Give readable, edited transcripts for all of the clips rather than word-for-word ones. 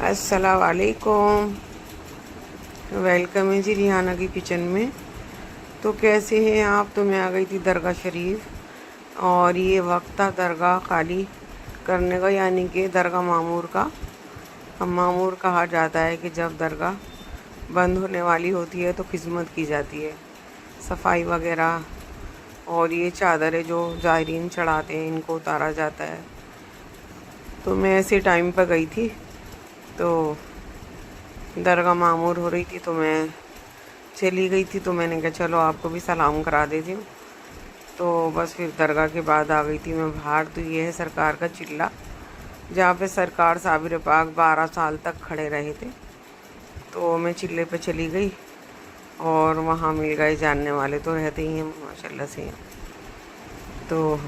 अस्सलाम वालेकुम। वेलकम है जी रिहाना की किचन में। तो कैसे हैं आप? तो मैं आ गई थी दरगाह शरीफ और ये वक्त था दरगाह खाली करने का, यानी कि दरगाह मामूर का। अब मामूर कहा जाता है कि जब दरगाह बंद होने वाली होती है तो खिदमत की जाती है, सफाई वगैरह, और ये चादरें जो ज़ायरीन चढ़ाते हैं इनको उतारा जाता है। तो मैं ऐसे टाइम पर गई थी तो दरगाह मामूर हो रही थी तो मैं चली गई थी। तो मैंने कहा चलो आपको भी सलाम करा देती हूँ। तो बस फिर दरगाह के बाद आ गई थी मैं बाहर। तो ये है सरकार का चिल्ला, जहाँ पे सरकार साबिर पाक 12 साल तक खड़े रहे थे। तो मैं चिल्ले पे चली गई और वहाँ मिल गए जानने वाले, तो रहते ही हैं माशाल्लाह से। तो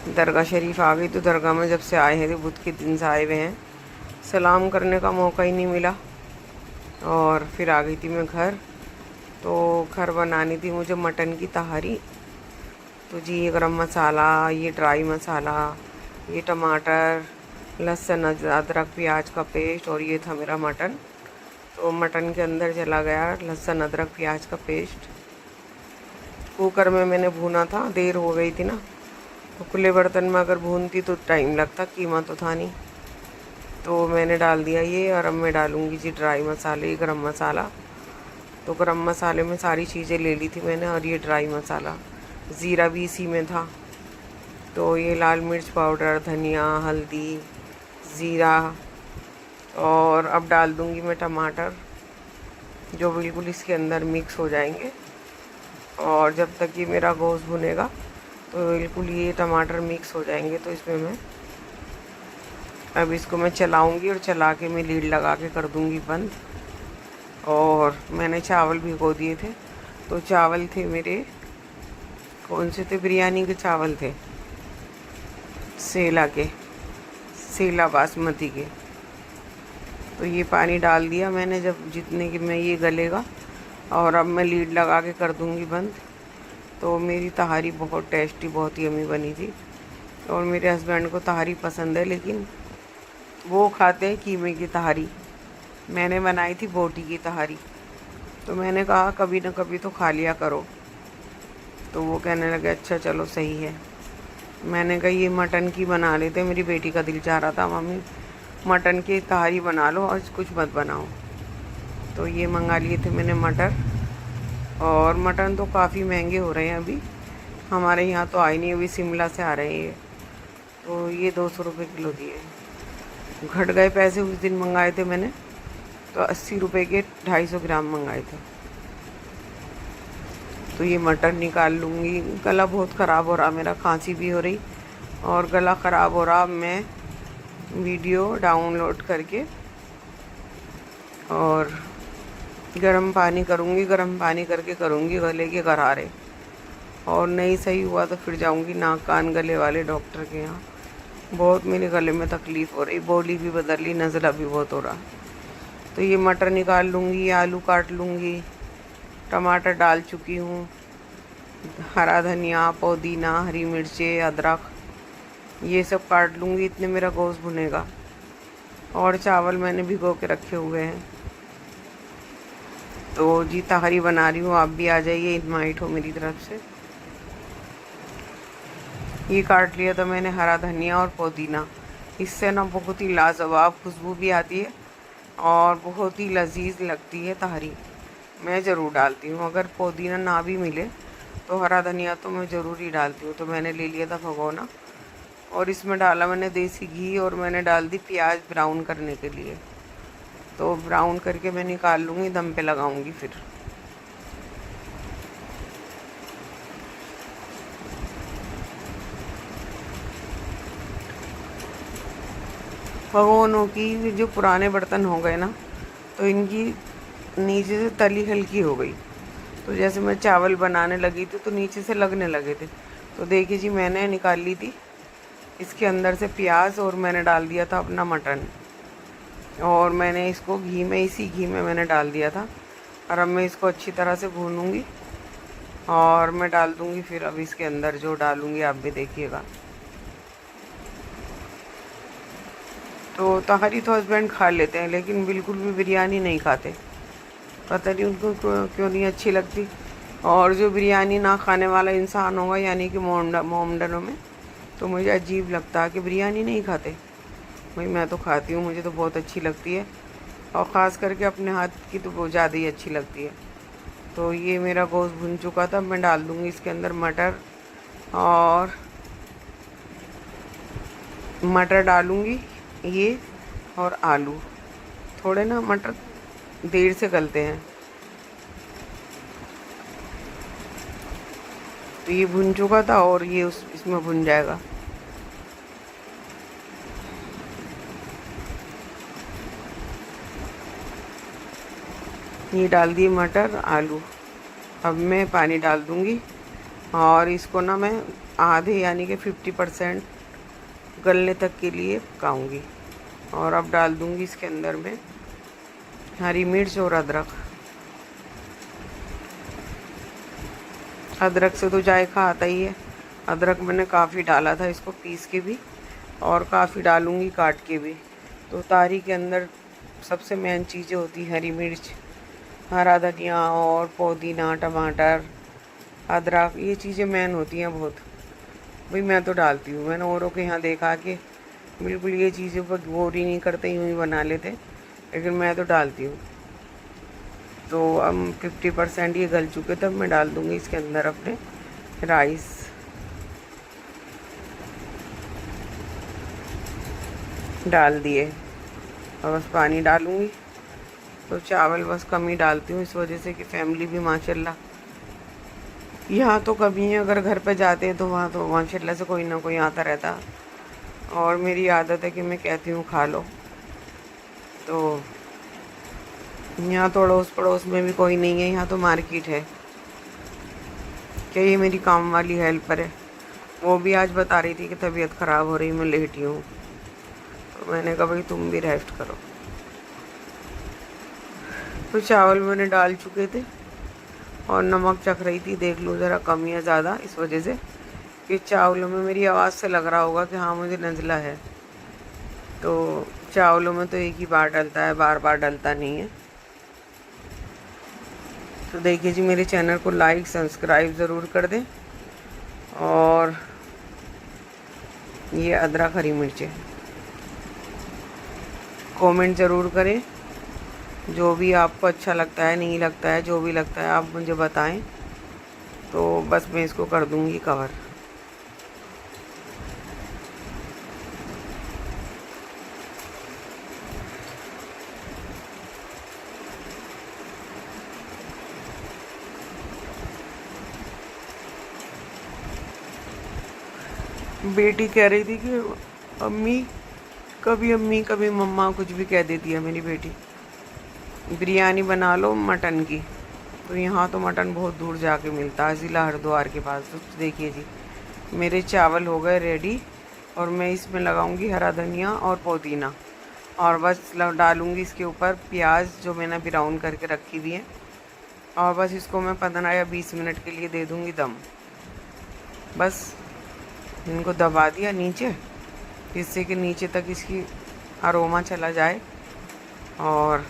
दरगाह शरीफ आ गई। तो दरगाह में जब से आए हैं, बुध के दिन से आए हुए हैं, सलाम करने का मौका ही नहीं मिला। और फिर आ गई थी मैं घर। तो घर बनानी थी मुझे मटन की तहारी। तो जी ये गरम मसाला, ये ड्राई मसाला, ये टमाटर, लहसुन, अदरक, प्याज का पेस्ट, और ये था मेरा मटन। तो मटन के अंदर चला गया लहसुन, अदरक, प्याज का पेस्ट। कुकर में मैंने भूना था, देर हो गई थी ना, तो खुले बर्तन में अगर भूनती तो टाइम लगता, कीमा तो था नहीं। तो मैंने डाल दिया ये। और अब मैं डालूँगी जी ड्राई मसाले, गरम मसाला। तो गरम मसाले में सारी चीज़ें ले ली थी मैंने, और ये ड्राई मसाला, ज़ीरा भी इसी में था। तो ये लाल मिर्च पाउडर, धनिया, हल्दी, ज़ीरा, और अब डाल दूँगी मैं टमाटर, जो बिल्कुल इसके अंदर मिक्स हो जाएंगे। और जब तक ये मेरा गोश्त भुनेगा तो बिल्कुल ये टमाटर मिक्स हो जाएंगे। तो इसमें मैं अब इसको मैं चलाऊंगी, और चला के मैं लीड लगा के कर दूंगी बंद। और मैंने चावल भिगो दिए थे। तो चावल थे मेरे, कौन से थे, बिरयानी के चावल थे, सेला बासमती के। तो ये पानी डाल दिया मैंने, जब जितने कि मैं ये गलेगा। और अब मैं लीड लगा के कर दूंगी बंद। तो मेरी तहारी बहुत टेस्टी, बहुत यम्मी बनी थी। और मेरे हस्बैंड को तहारी पसंद है, लेकिन वो खाते हैं कीमे की तहारी। मैंने बनाई थी बोटी की तहारी। तो मैंने कहा कभी ना कभी तो खा लिया करो। तो वो कहने लगे अच्छा चलो सही है। मैंने कहा ये मटन की बना लेते, मेरी बेटी का दिल चाह रहा था मम्मी मटन की तहारी बना लो और कुछ मत बनाओ। तो ये मंगा लिए थे मैंने मटर। और मटन तो काफ़ी महंगे हो रहे हैं अभी, हमारे यहाँ तो आए नहीं, अभी शिमला से आ रहे हैं ये। तो ये 200 रुपये किलो दिए, घट गए पैसे। उस दिन मंगाए थे मैंने तो 80 रुपये के 250 ग्राम मंगाए थे। तो ये मटन निकाल लूँगी। गला बहुत ख़राब हो रहा मेरा, खांसी भी हो रही और गला ख़राब हो रहा। मैं वीडियो डाउनलोड करके और गर्म पानी करूँगी, गर्म पानी करके करूँगी गले के गरारे। और नहीं सही हुआ तो फिर जाऊँगी नाक कान गले वाले डॉक्टर के यहाँ। बहुत मेरे गले में तकलीफ़ हो रही, बॉडी भी बदल ली, नज़ला भी बहुत हो रहा। तो ये मटर निकाल लूँगी, आलू काट लूँगी, टमाटर डाल चुकी हूँ, हरा धनिया, पुदीना, हरी मिर्चें, अदरक, ये सब काट लूँगी। इतने मेरा गोश्त भुनेगा। और चावल मैंने भिगो के रखे हुए हैं। तो जी तहारी बना रही हूँ, आप भी आ जाइए, इनवाइट हो मेरी तरफ से। ये काट लिया था मैंने हरा धनिया और पुदीना। इससे ना बहुत ही लाजवाब खुशबू भी आती है और बहुत ही लजीज लगती है तहरी। मैं ज़रूर डालती हूँ, अगर पुदीना ना भी मिले तो हरा धनिया तो मैं ज़रूर ही डालती हूँ। तो मैंने ले लिया था भगोना और इसमें डाला मैंने देसी घी, और मैंने डाल दी प्याज ब्राउन करने के लिए। तो ब्राउन करके मैं निकाल लूँगी, दम पे लगाऊँगी फिर। भगोनों की जो पुराने बर्तन हो गए ना, तो इनकी नीचे से तली हल्की हो गई। तो जैसे मैं चावल बनाने लगी थी तो नीचे से लगने लगे थे। तो देखिए जी मैंने निकाल ली थी इसके अंदर से प्याज, और मैंने डाल दिया था अपना मटन, और मैंने इसको घी में, इसी घी में मैंने डाल दिया था। और अब मैं इसको अच्छी तरह से भूनूंगी और मैं डाल दूंगी फिर अब इसके अंदर जो डालूंगी आप भी देखिएगा। तो तहरी तो हस्बैंड खा लेते हैं, लेकिन बिल्कुल भी बिरयानी नहीं खाते। पता नहीं उनको क्यों नहीं अच्छी लगती। और जो बिरयानी ना खाने वाला इंसान होगा, यानी कि मोमडनों में, तो मुझे अजीब लगता है कि बिरयानी नहीं खाते। भाई मैं तो खाती हूँ, मुझे तो बहुत अच्छी लगती है, और ख़ास करके अपने हाथ की तो बहुत ज़्यादा ही अच्छी लगती है। तो ये मेरा गोश्त भुन चुका था, मैं डाल दूँगी इसके अंदर और मटर डालूँगी ये, और आलू। थोड़े ना मटर देर से गलते हैं, तो ये भुन चुका था और ये इसमें भुन जाएगा। ये डाल दिए मटर आलू। अब मैं पानी डाल दूँगी और इसको ना मैं आधे यानी कि 50% गलने तक के लिए पकाऊंगी। और अब डाल दूँगी इसके अंदर में हरी मिर्च और अदरक। अदरक से तो जायका आता ही है। अदरक मैंने काफ़ी डाला था, इसको पीस के भी, और काफ़ी डालूँगी काट के भी। तो तारी के अंदर सबसे मेन चीज़ें होती हरी मिर्च, हरा धनिया और पुदीना, टमाटर, अदरक, ये चीज़ें मेन होती हैं बहुत। भाई मैं तो डालती हूँ। मैंने औरों के यहाँ देखा कि बिल्कुल ये चीज़ों पर गौर ही नहीं करते, यूँ ही बना लेते, लेकिन मैं तो डालती हूँ। तो अब 50% ये गल चुके, तब मैं डाल दूँगी इसके अंदर अपने राइस। डाल दिए और बस पानी डालूँगी। तो चावल बस कम ही डालती हूँ, इस वजह से कि फैमिली भी माशाल्लाह यहाँ तो कभी अगर घर पे जाते हैं तो वहाँ तो माशाल्लाह से कोई ना कोई आता रहता। और मेरी आदत है कि मैं कहती हूँ खा लो। तो यहाँ तो अड़ोस पड़ोस में भी कोई नहीं है, यहाँ तो मार्केट है। क्या ये मेरी काम वाली हेल्पर है, वो भी आज बता रही थी कि तबीयत ख़राब हो रही, मैं लेटी हूँ। तो मैंने कहा भाई तुम भी रेस्ट करो। तो चावल मैंने डाल चुके थे और नमक चख रही थी, देख लो ज़रा कम या ज़्यादा, इस वजह से कि चावलों में मेरी आवाज़ से लग रहा होगा कि हाँ मुझे नज़ला है। तो चावलों में तो एक ही बार डलता है, बार बार डलता नहीं है। तो देखिए जी, मेरे चैनल को लाइक सब्सक्राइब ज़रूर कर दें। और ये अदरक हरी मिर्चें कमेंट ज़रूर करें, जो भी आपको अच्छा लगता है, नहीं लगता है, जो भी लगता है आप मुझे बताएं। तो बस मैं इसको कर दूंगी कवर। बेटी कह रही थी कि अम्मी, कभी मम्मा, कुछ भी कह देती है मेरी बेटी, बिरयानी बना लो मटन की। तो यहाँ तो मटन बहुत दूर जाके मिलता है, ज़िला हरिद्वार के पास। तो देखिए जी, मेरे चावल हो गए रेडी, और मैं इसमें लगाऊंगी हरा धनिया और पुदीना, और बस डालूंगी इसके ऊपर प्याज जो मैंने ब्राउन करके रखी हुई है, और बस इसको मैं 15 या 20 मिनट के लिए दे दूँगी दम। बस इनको दबा दिया नीचे, जिससे कि नीचे तक इसकी अरोमा चला जाए, और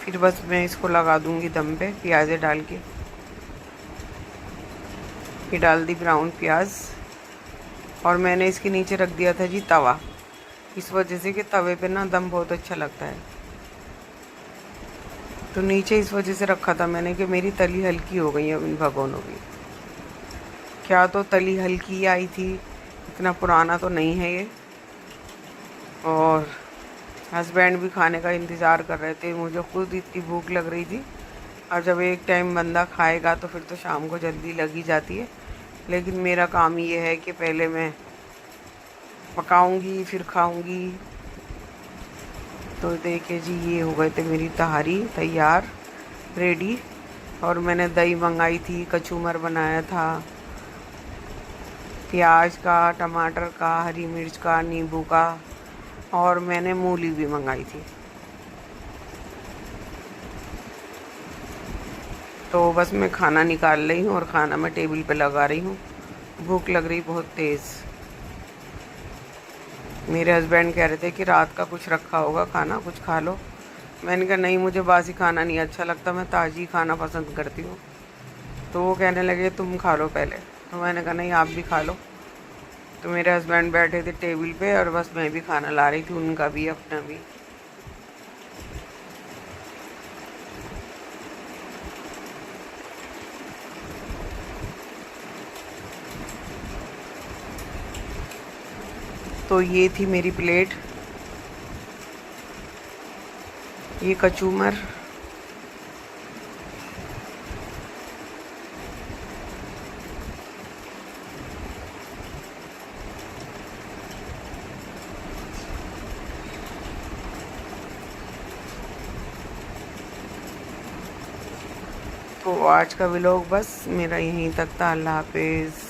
फिर बस मैं इसको लगा दूंगी दम पे प्याज़ें डाल के। ये डाल दी ब्राउन प्याज, और मैंने इसके नीचे रख दिया था जी तवा, इस वजह से कि तवे पे ना दम बहुत अच्छा लगता है। तो नीचे इस वजह से रखा था मैंने कि मेरी तली हल्की हो गई है इन भगोनों की। क्या तो तली हल्की आई थी, इतना पुराना तो नहीं है ये। और हस्बैंड भी खाने का इंतज़ार कर रहे थे, मुझे खुद इतनी भूख लग रही थी। और जब एक टाइम बंदा खाएगा तो फिर तो शाम को जल्दी लगी जाती है, लेकिन मेरा काम ये है कि पहले मैं पकाऊंगी फिर खाऊंगी। तो देखिए जी, ये हो गए थे मेरी तहारी तैयार, रेडी। और मैंने दही मंगाई थी, कचूमर बनाया था, प्याज का, टमाटर का, हरी मिर्च का, नींबू का, और मैंने मूली भी मंगाई थी। तो बस मैं खाना निकाल रही हूँ और खाना मैं टेबल पे लगा रही हूँ। भूख लग रही बहुत तेज़। मेरे हस्बैंड कह रहे थे कि रात का कुछ रखा होगा खाना, कुछ खा लो। मैंने कहा नहीं, मुझे बासी खाना नहीं अच्छा लगता, मैं ताज़ी खाना पसंद करती हूँ। तो वो कहने लगे तुम खा लो पहले। तो मैंने कहा नहीं, आप भी खा लो। तो मेरे हस्बैंड बैठे थे टेबल पे और बस मैं भी खाना ला रही थी, उनका भी अपना भी। तो ये थी मेरी प्लेट, ये कचूमर, तो आज का व्लॉग बस मेरा यहीं तक था। अल्लाह हाफिज़।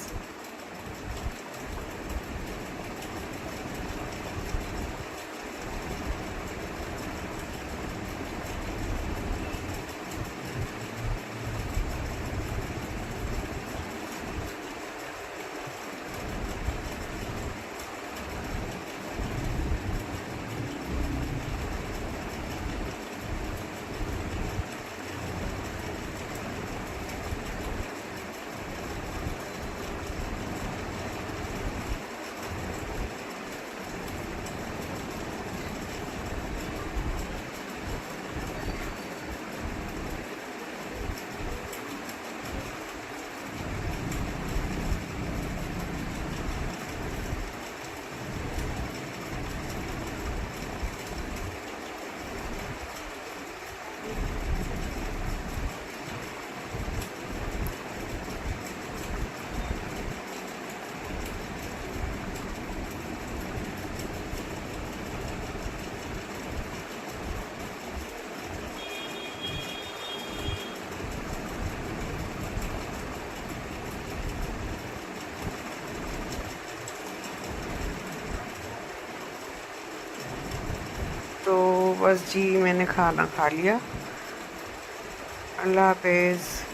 तो बस जी, मैंने खाना खा लिया। अल्लाह हाफिज़।